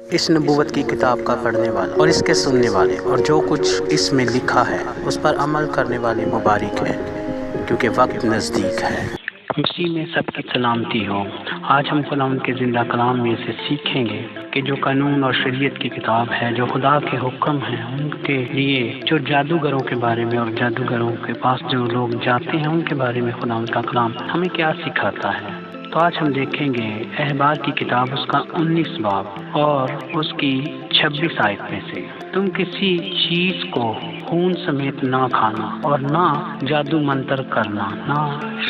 اس نبوت کی کتاب کا پڑھنے والا اور اس کے سننے والے اور جو کچھ اس میں لکھا ہے اس پر عمل کرنے والے مبارک ہیں، کیونکہ وقت نزدیک ہے۔ مسیح میں سب کی سلامتی ہو۔ آج ہم خدا کے زندہ کلام میں سے سیکھیں گے کہ جو قانون اور شریعت کی کتاب ہے، جو خدا کے حکم ہیں، ان کے لیے جو جادوگروں کے بارے میں اور جادوگروں کے پاس جو لوگ جاتے ہیں ان کے بارے میں خدا کا کلام ہمیں کیا سکھاتا ہے۔ تو آج ہم دیکھیں گے احبار کی کتاب اس کا 19 باب اور اس کی 26 آیت میں سے، تم کسی چیز کو خون سمیت نہ کھانا اور نہ جادو منتر کرنا، نہ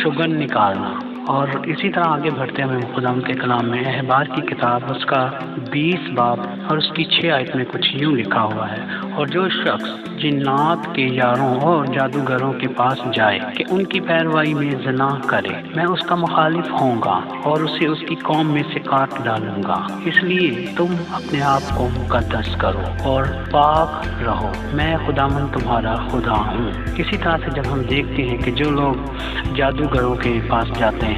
شگن نکالنا۔ اور اسی طرح آگے بڑھتے ہیں خدا کے کلام میں احبار کی کتاب اس کا 20 باب اور اس کی 6 آیت میں کچھ یوں لکھا ہوا ہے، اور جو شخص جنات کے یاروں اور جادوگروں کے پاس جائے کہ ان کی پیروی میں زنا کرے، میں اس کا مخالف ہوں گا اور اسے اس کی قوم میں سے کاٹ ڈالوں گا۔ اس لیے تم اپنے آپ کو مقدس کرو اور پاک رہو، میں خداوند تمہارا خدا ہوں۔ اسی طرح سے جب ہم دیکھتے ہیں کہ جو لوگ جادوگروں کے پاس جاتے ہیں،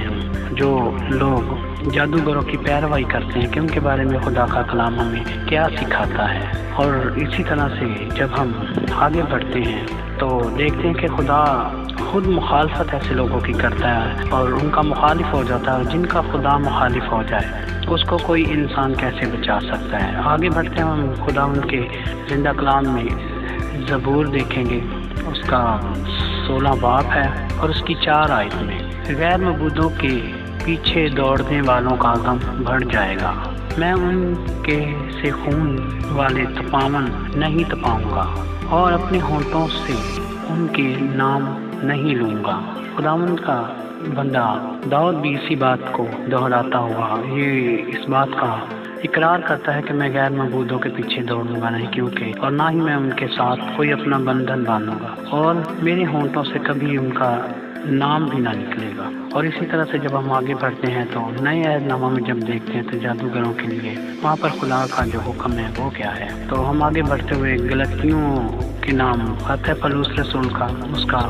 جو لوگ جادوگروں کی پیروی کرتے ہیں کہ ان کے بارے میں خدا کا کلام ہمیں کیا سکھاتا ہے، اور اسی طرح سے جب ہم آگے بڑھتے ہیں تو دیکھتے ہیں کہ خدا خود مخالفت ایسے لوگوں کی کرتا ہے اور ان کا مخالف ہو جاتا ہے، اور جن کا خدا مخالف ہو جائے اس کو کوئی انسان کیسے بچا سکتا ہے۔ آگے بڑھتے ہیں ہم خدا ان کے زندہ کلام میں زبور دیکھیں گے، اس کا 16 باب ہے اور اس کی 4 آیت میں، غیر معبودوں کے پیچھے دوڑنے والوں کا غم بڑھ جائے گا، میں ان کے سے خون والے تپاون نہیں تپاؤں گا اور اپنے ہونٹوں سے ان کے نام نہیں لوں گا۔ خداوند کا بندہ داؤد بھی اسی بات کو دہراتا ہوا یہ اس بات کا اقرار کرتا ہے کہ میں غیر معبودوں کے پیچھے دوڑوں گا نہیں، کیونکہ اور نہ ہی میں ان کے ساتھ کوئی اپنا بندھن باندھوں گا، اور میرے ہونٹوں سے کبھی ان کا نام بھی نہ نکلے گا۔ اور اسی طرح سے جب ہم آگے بڑھتے ہیں تو نئے عہد نامہ میں جب دیکھتے ہیں تو جادوگروں کے لیے وہاں پر خدا کا جو حکم ہے وہ کیا ہے، تو ہم آگے بڑھتے ہوئے گلتیوں کے نام خط پولس رسول کا اس کا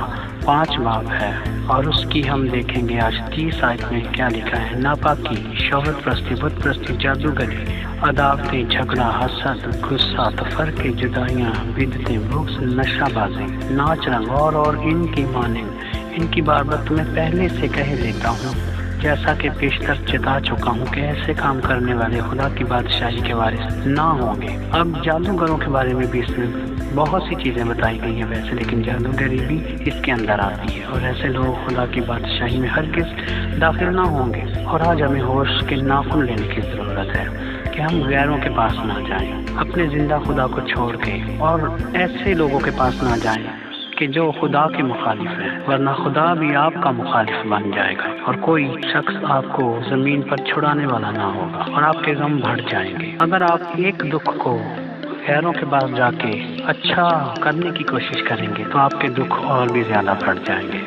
5 باب ہے اور اس کی ہم دیکھیں گے آج 30 آیت میں کیا لکھا ہے، ناپاکی، شہوت پرستی، بت پرستی، جادوگری، عداوتیں، جھگڑا، حسد، غصہ، تفرقے، جدائیاں، بدعتیں، بغض، نشہ بازی، ناچ رنگ اور ان کی مانند، ان کی باربت میں پہلے سے کہہ دیتا ہوں، جیسا کہ پیشتر چتا چکا ہوں کہ ایسے کام کرنے والے خدا کی بادشاہی کے وارث نہ ہوں گے۔ اب جادوگروں کے بارے میں بھی اس میں بہت سی چیزیں بتائی گئی ہیں ویسے، لیکن جادوگری بھی اس کے اندر آتی ہے، اور ایسے لوگ خدا کی بادشاہی میں ہرگز داخل نہ ہوں گے۔ اور آج ہمیں ہوش کے ناخن لینے کی ضرورت ہے کہ ہم غیروں کے پاس نہ جائیں، اپنے زندہ خدا کو چھوڑ کے، اور ایسے لوگوں کے پاس نہ جائیں کہ جو خدا کے مخالف ہیں، ورنہ خدا بھی آپ کا مخالف بن جائے گا اور کوئی شخص آپ کو زمین پر چھڑانے والا نہ ہوگا اور آپ کے غم بڑھ جائیں گے۔ اگر آپ ایک دکھ کو غیروں کے پاس جا کے اچھا کرنے کی کوشش کریں گے تو آپ کے دکھ اور بھی زیادہ بڑھ جائیں گے۔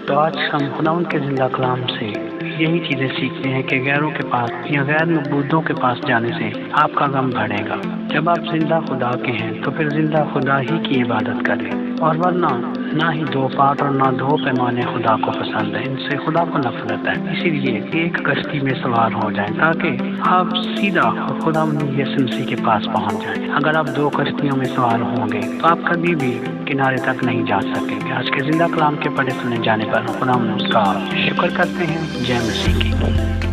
تو آج ہم خدا ان کے زندہ کلام سے یہی چیزیں سیکھتے ہیں کہ غیروں کے پاس یا غیر معبودوں کے پاس جانے سے آپ کا غم بڑھے گا۔ جب آپ زندہ خدا کے ہیں تو پھر زندہ خدا ہی کی عبادت کریں، اور ورنہ نہ ہی 2 پات اور نہ 2 پیمانے خدا کو پسند ہے، ان سے خدا کو نفرت ہے۔ اسی لیے ایک کشتی میں سوار ہو جائیں تاکہ آپ سیدھا خدا یسوع مسیح کے پاس پہنچ جائیں۔ اگر آپ 2 کشتیوں میں سوار ہوں گے تو آپ کبھی بھی کنارے تک نہیں جا سکیں گے۔ آج کے زندہ کلام کے پڑھے سنے جانے پر خدا ہم اس کا شکر کرتے ہیں۔ جے مسیح کی۔